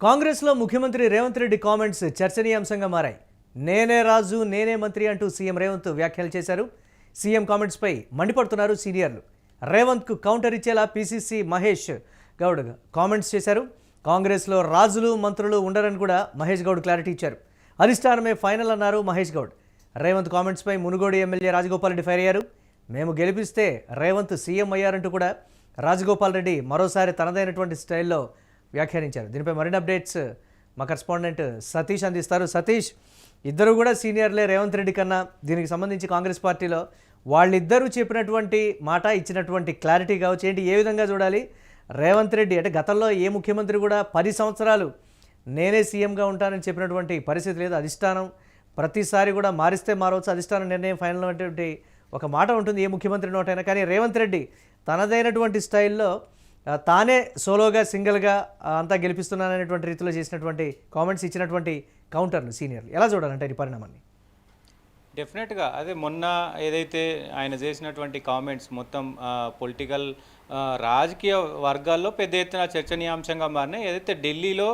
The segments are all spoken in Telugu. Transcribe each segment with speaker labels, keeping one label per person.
Speaker 1: కాంగ్రెస్లో ముఖ్యమంత్రి రేవంత్ రెడ్డి కామెంట్స్ చర్చనీయాంశంగా మారాయి. నేనే రాజు నేనే మంత్రి అంటూ సీఎం రేవంత్ వ్యాఖ్యలు చేశారు. సీఎం కామెంట్స్పై మండిపడుతున్నారు సీనియర్లు. రేవంత్కు కౌంటర్ ఇచ్చేలా పీసీసీ మహేష్ గౌడ్ కామెంట్స్ చేశారు. కాంగ్రెస్లో రాజులు మంత్రులు ఉండరని కూడా మహేష్ గౌడ్ క్లారిటీ ఇచ్చారు. అధిష్టానమే ఫైనల్ అన్నారు మహేష్ గౌడ్. రేవంత్ కామెంట్స్పై మునుగోడు ఎమ్మెల్యే రాజగోపాల్ రెడ్డి ఫైర్ అయ్యారు. మేము గెలిపిస్తే రేవంత్ సీఎం అయ్యారంటూ కూడా రాజగోపాల్ రెడ్డి మరోసారి తనదైనటువంటి స్టైల్లో వ్యాఖ్యానించారు. దీనిపై మరిన్ని అప్డేట్స్ మా కరెస్పాండెంట్ సతీష్ అందిస్తారు. సతీష్, ఇద్దరు కూడా సీనియర్లే రేవంత్ రెడ్డి కన్నా. దీనికి సంబంధించి కాంగ్రెస్ పార్టీలో వాళ్ళిద్దరూ చెప్పినటువంటి మాట, ఇచ్చినటువంటి క్లారిటీ కావచ్చు, ఏంటి ఏ విధంగా చూడాలి? రేవంత్ రెడ్డి అంటే గతంలో ఏ ముఖ్యమంత్రి కూడా 10 సంవత్సరాలు నేనే సీఎంగా ఉంటానని చెప్పినటువంటి పరిస్థితి లేదు. అధిష్టానం ప్రతిసారి కూడా మారిస్తే మారవచ్చు, అధిష్టానం నిర్ణయం ఫైనల్ అనేటువంటి ఒక మాట ఉంటుంది ఏ ముఖ్యమంత్రి నోటైనా. కానీ రేవంత్ రెడ్డి తనదైనటువంటి స్టైల్లో తానే సోలోగా సింగిల్గా అంతా గెలిపిస్తున్నాననేటువంటి రీతిలో చేసినటువంటి కామెంట్స్, ఇచ్చినటువంటి కౌంటర్లు సీనియర్లు ఎలా చూడాలంటే ఈ పరిణామాన్ని?
Speaker 2: డెఫినెట్గా అదే మొన్న ఏదైతే ఆయన చేసినటువంటి కామెంట్స్ మొత్తం పొలిటికల్ రాజకీయ వర్గాల్లో పెద్ద ఎత్తున చర్చనీయాంశంగా మారినాయి. ఏదైతే ఢిల్లీలో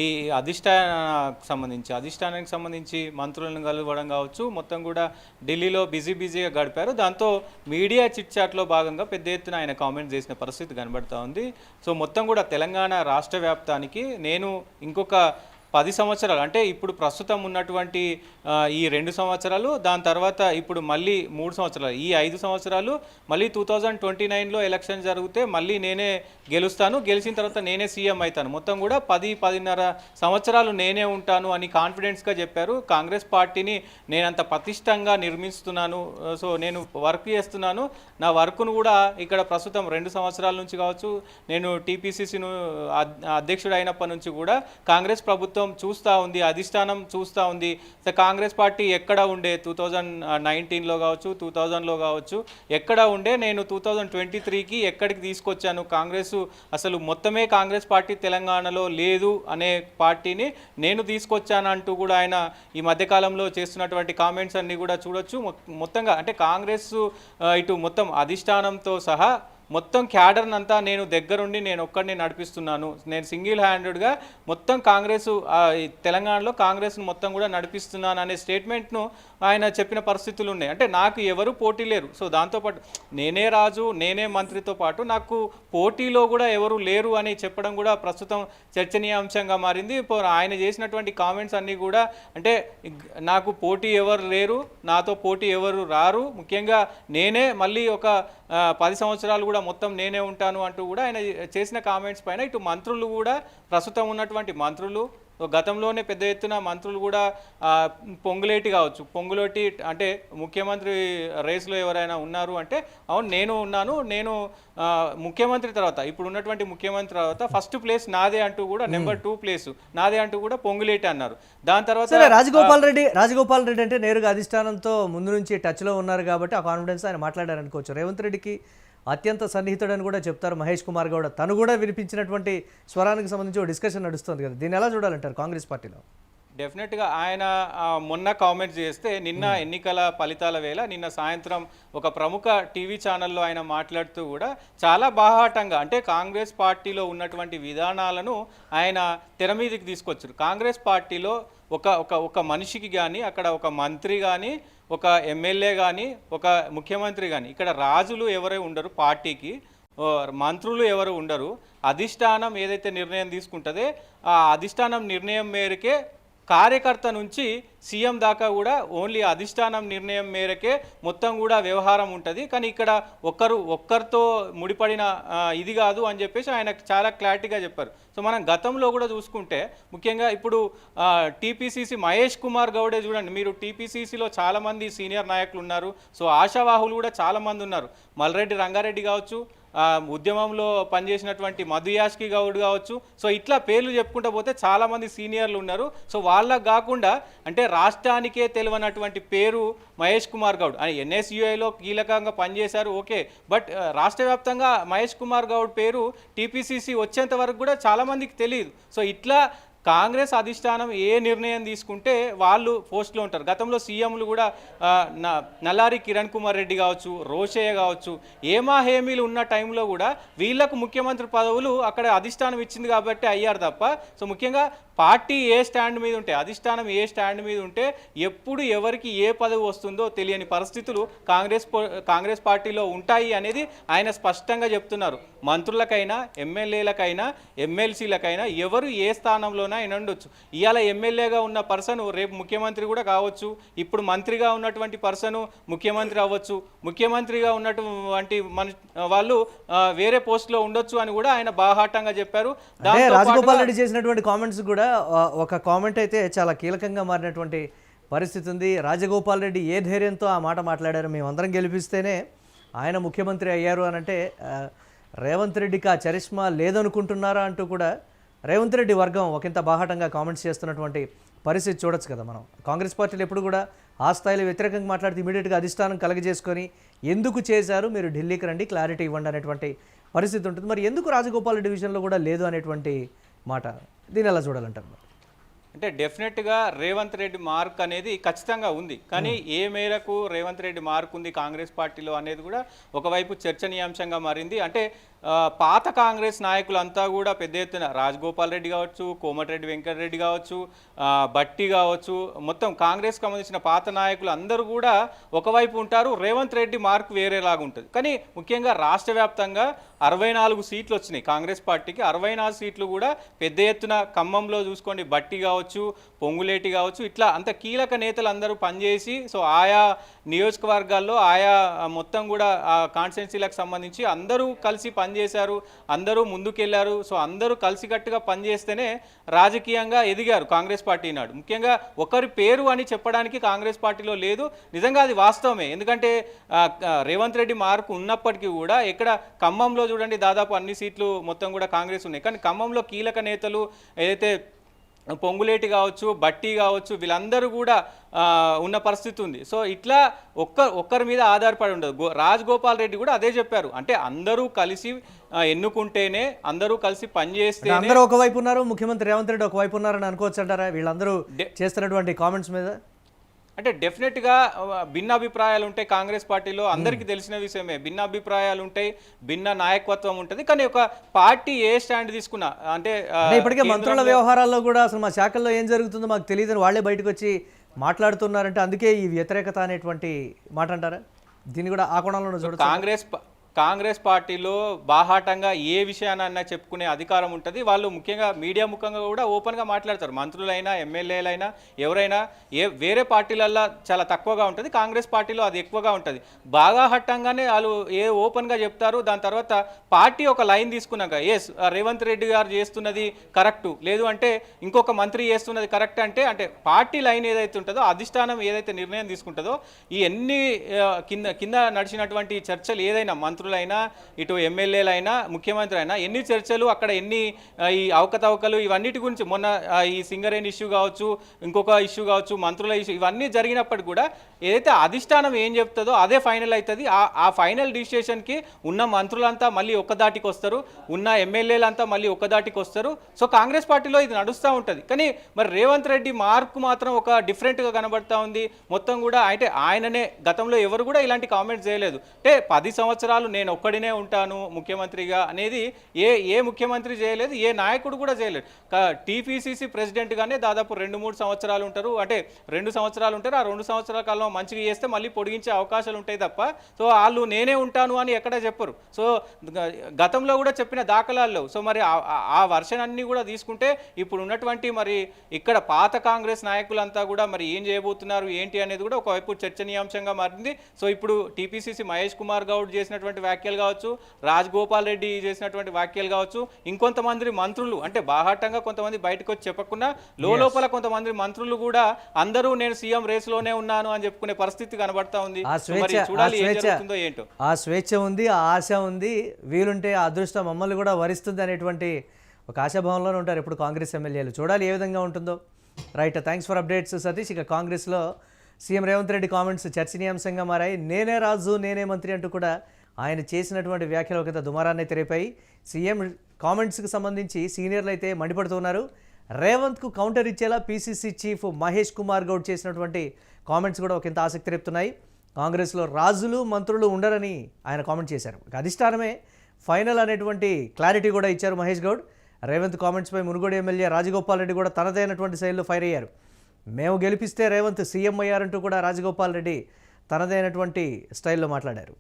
Speaker 2: ఈ అధిష్టానానికి సంబంధించి మంత్రులను కలవడం కావచ్చు, మొత్తం కూడా ఢిల్లీలో బిజీగా గడిపారు. దాంతో మీడియా చిట్ చాట్లో భాగంగా పెద్ద ఎత్తున ఆయన కామెంట్స్ చేసిన పరిస్థితి కనబడుతూ ఉంది. సో మొత్తం కూడా తెలంగాణ రాష్ట్ర వ్యాప్తానికి నేను ఇంకొక 10 సంవత్సరాలు అంటే ఇప్పుడు ప్రస్తుతం ఉన్నటువంటి ఈ 2 సంవత్సరాలు, దాని తర్వాత ఇప్పుడు మళ్ళీ 3 సంవత్సరాలు, ఈ 5 సంవత్సరాలు, మళ్ళీ 2029లో ఎలక్షన్ జరిగితే మళ్ళీ నేనే గెలుస్తాను, గెలిచిన తర్వాత నేనే సీఎం అవుతాను, మొత్తం కూడా 10-10.5 సంవత్సరాలు నేనే ఉంటాను అని కాన్ఫిడెన్స్గా చెప్పారు. కాంగ్రెస్ పార్టీని నేనంత పటిష్టంగా నిర్మిస్తున్నాను, సో నేను వర్క్ చేస్తున్నాను, నా వర్క్ను కూడా ఇక్కడ ప్రస్తుతం 2 సంవత్సరాల నుంచి కావచ్చు, నేను టీపీసీసీను అధ్యక్షుడు అయినప్పటి నుంచి కూడా కాంగ్రెస్ ప్రభుత్వం చూస్తూ ఉంది, అధిష్టానం చూస్తూ ఉంది. కాంగ్రెస్ పార్టీ ఎక్కడ ఉండే 2019లో కావచ్చు, 2000లో కావచ్చు, ఎక్కడ ఉండే నేను 2023కి ఎక్కడికి తీసుకొచ్చాను, కాంగ్రెస్ అసలు మొత్తమే కాంగ్రెస్ పార్టీ తెలంగాణలో లేదు అనే పార్టీని నేను తీసుకొచ్చానంటూ కూడా ఆయన ఈ మధ్యకాలంలో చేస్తున్నటువంటి కామెంట్స్ అన్నీ కూడా చూడొచ్చు. మొత్తంగా అంటే కాంగ్రెస్ ఇటు మొత్తం అధిష్టానంతో సహా మొత్తం క్యాడర్ని అంతా నేను దగ్గరుండి నేను ఒక్కడిని నడిపిస్తున్నాను, నేను సింగిల్ హ్యాండెడ్గా మొత్తం కాంగ్రెస్ తెలంగాణలో కాంగ్రెస్ను మొత్తం కూడా నడిపిస్తున్నాను అనే స్టేట్మెంట్ను ఆయన చెప్పిన పరిస్థితులు ఉన్నాయి. అంటే నాకు ఎవరు పోటీ లేరు, సో దాంతోపాటు నేనే రాజు నేనే మంత్రితో పాటు నాకు పోటీలో కూడా ఎవరు లేరు అని చెప్పడం కూడా ప్రస్తుతం చర్చనీయాంశంగా మారింది. ఆయన చేసినటువంటి కామెంట్స్ అన్నీ కూడా అంటే నాకు పోటీ ఎవరు లేరు, నాతో పోటీ ఎవరు రారు, ముఖ్యంగా నేనే మళ్ళీ ఒక 10 సంవత్సరాలు కూడా మొత్తం నేనే ఉంటాను అంటూ కూడా ఆయన చేసిన కామెంట్స్ పైన ఇటు మంత్రులు కూడా, ప్రస్తుతం ఉన్నటువంటి మంత్రులు, గతంలోనే పెద్ద ఎత్తున మంత్రులు కూడా పొంగులేటి కావచ్చు, పొంగులేటి అంటే ముఖ్యమంత్రి రేస్లో ఎవరైనా ఉన్నారు అంటే అవును నేను ఉన్నాను, నేను ముఖ్యమంత్రి తర్వాత ఇప్పుడు ఉన్నటువంటి ముఖ్యమంత్రి తర్వాత ఫస్ట్ ప్లేస్ నాదే అంటూ కూడా, నెంబర్ 2 ప్లేస్ నాదే అంటూ కూడా పొంగులేటి అన్నారు. దాని తర్వాత
Speaker 1: రాజగోపాల్ రెడ్డి అంటే నేరుగా అధిష్టానంతో ముందు నుంచి టచ్లో ఉన్నారు కాబట్టి ఆ కాన్ఫిడెన్స్ ఆయన మాట్లాడారు అనుకోవచ్చు. రేవంత్ రెడ్డికి అత్యంత సన్నిహితుడని కూడా చెప్తారు మహేష్ కుమార్ గౌడ్. తను కూడా వినిపించినటువంటి స్వరానికి సంబంధించి ఒక డిస్కషన్ నడుస్తుంది కదా, దీన్ని ఎలా చూడాలంటారు కాంగ్రెస్ పార్టీలో?
Speaker 2: డెఫినెట్గా ఆయన మొన్న కామెంట్స్ చేస్తే నిన్న ఎన్నికల ఫలితాల వేళ నిన్న సాయంత్రం ఒక ప్రముఖ టీవీ ఛానల్లో ఆయన మాట్లాడుతూ కూడా చాలా బాహాటంగా అంటే కాంగ్రెస్ పార్టీలో ఉన్నటువంటి విధానాలను ఆయన తెర మీదకి తీసుకొచ్చారు. కాంగ్రెస్ పార్టీలో ఒక మనిషికి కానీ, అక్కడ ఒక మంత్రి కానీ, ఒక ఎమ్మెల్యే కానీ, ఒక ముఖ్యమంత్రి కానీ, ఇక్కడ రాజులు ఎవరై ఉండరు, పార్టీకి మంత్రులు ఎవరు ఉండరు. అధిష్టానం ఏదైతే నిర్ణయం తీసుకుంటుందో ఆ అధిష్టానం నిర్ణయం మేరకే కార్యకర్త నుంచి సీఎం దాకా కూడా ఓన్లీ అధిష్టానం నిర్ణయం మేరకే మొత్తం కూడా వ్యవహారం ఉంటుంది. కానీ ఇక్కడ ఒక్కరితో ముడిపడిన ఇది కాదు అని చెప్పేసి ఆయన చాలా క్లారిటీగా చెప్పారు. సో మనం గతంలో కూడా చూసుకుంటే ముఖ్యంగా ఇప్పుడు టీపీసీసీ మహేష్ కుమార్ గౌడే చూడండి, మీరు టీపీసీసీలో చాలామంది సీనియర్ నాయకులు ఉన్నారు, సో ఆశావాహులు కూడా చాలామంది ఉన్నారు. మల్రెడ్డి రంగారెడ్డి కావచ్చు, ఉద్యమంలో పనిచేసినటువంటి మధు యాష్కి గౌడ్ కావచ్చు, సో ఇట్లా పేర్లు చెప్పుకుంటూ పోతే చాలామంది సీనియర్లు ఉన్నారు. సో వాళ్ళకు కాకుండా అంటే రాష్ట్రానికే తెలియనటువంటి పేరు మహేష్ కుమార్ గౌడ్ అని ఎన్ఎస్యుఐలో కీలకంగా పనిచేశారు, ఓకే, బట్ రాష్ట్ర వ్యాప్తంగా మహేష్ కుమార్ గౌడ్ పేరు టీపీసీసీ వచ్చేంత వరకు కూడా చాలామందికి తెలియదు. సో ఇట్లా కాంగ్రెస్ అధిష్టానం ఏ నిర్ణయం తీసుకుంటే వాళ్ళు పోస్ట్లో ఉంటారు. గతంలో సీఎంలు కూడా నల్లారి కిరణ్ కుమార్ రెడ్డి కావచ్చు, రోషయ్య కావచ్చు, ఏమా హేమీలు ఉన్న టైంలో కూడా వీళ్ళకు ముఖ్యమంత్రి పదవులు అక్కడ అధిష్టానం ఇచ్చింది కాబట్టి అయ్యారు తప్ప. సో ముఖ్యంగా పార్టీ ఏ స్టాండ్ మీద ఉంటే, అధిష్టానం ఏ స్టాండ్ మీద ఉంటే ఎప్పుడు ఎవరికి ఏ పదవి వస్తుందో తెలియని పరిస్థితులు కాంగ్రెస్ పార్టీలో ఉంటాయి అనేది ఆయన స్పష్టంగా చెప్తున్నారు. మంత్రులకైనా, ఎమ్మెల్యేలకైనా, ఎమ్మెల్సీలకైనా ఎవరు ఏ స్థానంలోనైనా ఉండొచ్చు. ఇవాళ ఎమ్మెల్యేగా ఉన్న పర్సన్ రేపు ముఖ్యమంత్రి కూడా కావచ్చు, ఇప్పుడు మంత్రిగా ఉన్నటువంటి పర్సన్ ముఖ్యమంత్రి అవ్వచ్చు, ముఖ్యమంత్రిగా ఉన్నటువంటి వాళ్ళు వేరే పోస్ట్లో ఉండొచ్చు అని కూడా ఆయన బాహాటంగా చెప్పారు.
Speaker 1: రాజగోపాల్ రెడ్డి చేసినటువంటి కామెంట్స్ కూడా ఒక కామెంట్ అయితే చాలా కీలకంగా మారినటువంటి పరిస్థితి ఉంది. రాజగోపాల్ రెడ్డి ఏ ధైర్యంతో ఆ మాట మాట్లాడారు, మేమందరం గెలిపిస్తేనే ఆయన ముఖ్యమంత్రి అయ్యారు అని అంటే రేవంత్ రెడ్డికి ఆ చరిష్మా లేదనుకుంటున్నారా అంటూ కూడా రేవంత్ రెడ్డి వర్గం ఒకంత బాహాటంగా కామెంట్స్ చేస్తున్నటువంటి పరిస్థితి చూడొచ్చు కదా మనం. కాంగ్రెస్ పార్టీలు ఎప్పుడు కూడా ఆ స్థాయిలో వ్యతిరేకంగా మాట్లాడితే ఇమీడియట్గా అధిష్టానం కలగజేసుకొని ఎందుకు చేశారు, మీరు ఢిల్లీకి రండి, క్లారిటీ ఇవ్వండి అనేటువంటి పరిస్థితి ఉంటుంది. మరి ఎందుకు రాజగోపాల్ రెడ్డి విషయంలో కూడా లేదు అనేటువంటి మాట, దీన్ని ఎలా చూడాలంటారు?
Speaker 2: అంటే డెఫినెట్గా రేవంత్ రెడ్డి మార్క్ అనేది ఖచ్చితంగా ఉంది. కానీ ఏ మేరకు రేవంత్ రెడ్డి మార్క్ ఉంది కాంగ్రెస్ పార్టీలో అనేది కూడా ఒకవైపు చర్చనీయాంశంగా మారింది. అంటే పాత కాంగ్రెస్ నాయకులంతా కూడా పెద్ద ఎత్తున రాజగోపాల్ రెడ్డి కావచ్చు, కోమటిరెడ్డి వెంకటరెడ్డి కావచ్చు, బట్టి కావచ్చు, మొత్తం కాంగ్రెస్కి సంబంధించిన పాత నాయకులు అందరూ కూడా ఒకవైపు ఉంటారు. రేవంత్ రెడ్డి మార్క్ వేరేలాగా ఉంటుంది. కానీ ముఖ్యంగా రాష్ట్ర వ్యాప్తంగా 64 సీట్లు వచ్చినాయి కాంగ్రెస్ పార్టీకి. 64 సీట్లు కూడా పెద్ద ఎత్తున ఖమ్మంలో చూసుకోండి, బట్టి కావచ్చు, పొంగులేటి కావచ్చు, ఇట్లా అంత కీలక నేతలు అందరూ పనిచేసి సో ఆయా నియోజకవర్గాల్లో ఆయా మొత్తం కూడా ఆ కాన్స్టిట్యున్సీలకు సంబంధించి అందరూ కలిసి పనిచేశారు, అందరూ ముందుకెళ్లారు. సో అందరూ కలిసికట్టుగా పనిచేస్తేనే రాజకీయంగా ఎదిగారు కాంగ్రెస్ పార్టీ నాడు. ముఖ్యంగా ఒకరి పేరు అని చెప్పడానికి కాంగ్రెస్ పార్టీలో లేదు. నిజంగా అది వాస్తవమే. ఎందుకంటే రేవంత్ రెడ్డి మార్కు ఉన్నప్పటికీ కూడా ఇక్కడ ఖమ్మంలో చూడండి దాదాపు అన్ని సీట్లు మొత్తం కూడా కాంగ్రెస్ ఉన్నాయి. కానీ ఖమ్మంలో కీలక నేతలు ఏదైతే పొంగులేటి కావచ్చు, బట్టి కావచ్చు, వీళ్ళందరూ కూడా ఉన్న పరిస్థితి ఉంది. సో ఇట్లా ఒక్కరి మీద ఆధారపడి ఉండదు. రాజగోపాల్ రెడ్డి కూడా అదే చెప్పారు. అంటే అందరూ కలిసి ఎన్నుకుంటేనే, అందరూ కలిసి పనిచేస్తే,
Speaker 1: అందరూ ఒకవైపు ఉన్నారు, ముఖ్యమంత్రి రేవంత్ రెడ్డి ఒకవైపు ఉన్నారని అనుకోవచ్చు అంటారా వీళ్ళందరూ చేస్తున్నటువంటి కామెంట్స్ మీద?
Speaker 2: అంటే డెఫినెట్గా భిన్న అభిప్రాయాలు ఉంటాయి కాంగ్రెస్ పార్టీలో, అందరికీ తెలిసిన విషయమే. భిన్న అభిప్రాయాలు ఉంటాయి, భిన్న నాయకత్వం ఉంటుంది. కానీ ఒక పార్టీ ఏ స్టాండ్ తీసుకున్నా అంటే
Speaker 1: ఇప్పటికే మంత్రుల వ్యవహారాల్లో కూడా అసలు మా శాఖల్లో ఏం జరుగుతుందో మాకు తెలియదని వాళ్ళే బయటకు వచ్చి మాట్లాడుతున్నారంటే అందుకే ఈ వ్యతిరేకత అనేటువంటి మాట అంటారా? దీన్ని కూడా ఆ కోణంలో చూడొచ్చు.
Speaker 2: కాంగ్రెస్ పార్టీలో బాహాటంగా ఏ విషయానన్నా చెప్పుకునే అధికారం ఉంటుంది. వాళ్ళు ముఖ్యంగా మీడియా ముఖంగా కూడా ఓపెన్గా మాట్లాడతారు. మంత్రులైనా, ఎమ్మెల్యేలైనా, ఎవరైనా వేరే పార్టీలల్లో చాలా తక్కువగా ఉంటుంది, కాంగ్రెస్ పార్టీలో అది ఎక్కువగా ఉంటుంది. బాగా హట్టంగానే వాళ్ళు ఓపెన్గా చెప్తారు. దాని తర్వాత పార్టీ ఒక లైన్ తీసుకున్నాక ఎస్ రేవంత్ రెడ్డి గారు చేస్తున్నది కరెక్టు, లేదు అంటే ఇంకొక మంత్రి చేస్తున్నది కరెక్ట్ అంటే పార్టీ లైన్ ఏదైతే ఉంటుందో, అధిష్టానం ఏదైతే నిర్ణయం తీసుకుంటుందో, ఈ ఎన్ని కింద నడిచినటువంటి చర్చలు ఏదైనా మంత్రులైనా, ఇటు ఎమ్మెల్యేలైనా, ముఖ్యమంత్రి అయినా ఎన్ని చర్చలు, అక్కడ ఎన్ని ఈ అవకతవకలు, ఇవన్నిటి గురించి మొన్న ఈ సింగరేణి ఇష్యూ కావచ్చు, ఇంకొక ఇష్యూ కావచ్చు, మంత్రుల ఇష్యూ, ఇవన్నీ జరిగినప్పటికీ కూడా ఏదైతే అధిష్టానం ఏం చెప్తుందో అదే ఫైనల్ అవుతుంది. ఆ ఫైనల్ డిసిషన్కి ఉన్న మంత్రులంతా మళ్ళీ ఒక్కదాటికి వస్తారు, ఉన్న ఎమ్మెల్యేలంతా మళ్ళీ ఒక్కదాటికి వస్తారు. సో కాంగ్రెస్ పార్టీలో ఇది నడుస్తూ ఉంటుంది. కానీ మరి రేవంత్ రెడ్డి మార్కు మాత్రం ఒక డిఫరెంట్గా కనబడతా ఉంది. మొత్తం కూడా అంటే ఆయననే గతంలో ఎవరు కూడా ఇలాంటి కామెంట్స్ చేయలేదు. అంటే 10 సంవత్సరాలు నేను ఒక్కడినే ఉంటాను ముఖ్యమంత్రిగా అనేది ఏ ముఖ్యమంత్రి చేయలేదు, ఏ నాయకుడు కూడా చేయలేదు. టీపీసీసీ ప్రెసిడెంట్గానే దాదాపు 2-3 సంవత్సరాలు ఉంటారు. అంటే 2 సంవత్సరాలు ఉంటారు. ఆ 2 సంవత్సరాల కాలంలో మంచిగా చేస్తే మళ్ళీ పొడిగించే అవకాశాలు ఉంటాయి తప్ప సో వాళ్ళు నేనే ఉంటాను అని ఎక్కడ చెప్పరు. సో గతంలో కూడా చెప్పిన దాఖలాల్లో సో మరి ఆ వర్షన్ అన్నీ కూడా తీసుకుంటే ఇప్పుడు ఉన్నటువంటి మరి ఇక్కడ పాత కాంగ్రెస్ నాయకులంతా కూడా మరి ఏం చేయబోతున్నారు ఏంటి అనేది కూడా ఒకవైపు చర్చనీయాంశంగా మారింది. సో ఇప్పుడు టీపీసీసీ మహేష్ కుమార్ గౌడ్ చేసినటువంటి వ్యాఖ్యలు కావచ్చు, రాజగోపాల్ రెడ్డి చేసినటువంటి వ్యాఖ్యలు కావచ్చు, ఇంకొంతమంది మంత్రులు అంటే బాహాటంగా కొంతమంది బయటకు వచ్చి చెప్పకుండా లోపల కొంతమంది మంత్రులు కూడా అందరూ నేను సీఎం రేసులోనే ఉన్నాను అని చెప్పుకునే పరిస్థితి కనబడతా ఉంది. చూడాలి ఏం జరుగుతుందో ఏంటో.
Speaker 1: ఆ స్వేచ్ఛ ఉంది, ఆ ఆశ ఉంది, వీలుంటే ఆ అదృష్టం మమ్మల్ని కూడా వరిస్తుంది అనేటువంటి ఒక ఆశాభావంలోనే ఉంటారు ఇప్పుడు కాంగ్రెస్ ఎమ్మెల్యేలు. చూడాలి ఏ విధంగా ఉంటుందో. Right, thanks for updates Satish. ఇక కాంగ్రెస్లో సీఎం రేవంత్ రెడ్డి కామెంట్స్ చర్చనీయాంశంగా మారాయి. నేనే రాజు నేనే మంత్రి అంటూ కూడా ఆయన చేసినటువంటి వ్యాఖ్యలు ఒక దుమారాన్ని తెరిపాయి. సీఎం కామెంట్స్కి సంబంధించి సీనియర్లు అయితే మండిపడుతున్నారు. రేవంత్కు కౌంటర్ ఇచ్చేలా పీసీసీ చీఫ్ మహేష్ కుమార్ గౌడ్ చేసినటువంటి కామెంట్స్ కూడా ఒకంత ఆసక్తి రేపుతున్నాయి. కాంగ్రెస్లో రాజులు మంత్రులు ఉండరని ఆయన కామెంట్ చేశారు. అధిష్టానమే ఫైనల్ అనేటువంటి క్లారిటీ కూడా ఇచ్చారు మహేష్ గౌడ్. రేవంత్ కామెంట్స్పై మునుగోడు ఎమ్మెల్యే రాజగోపాల్ రెడ్డి కూడా తనదైనటువంటి శైలిలో ఫైర్ అయ్యారు. మేము గెలిపిస్తే రేవంత్ సీఎం అయ్యారంటూ కూడా రాజగోపాల్ రెడ్డి తనదైనటువంటి స్టైల్లో మాట్లాడారు.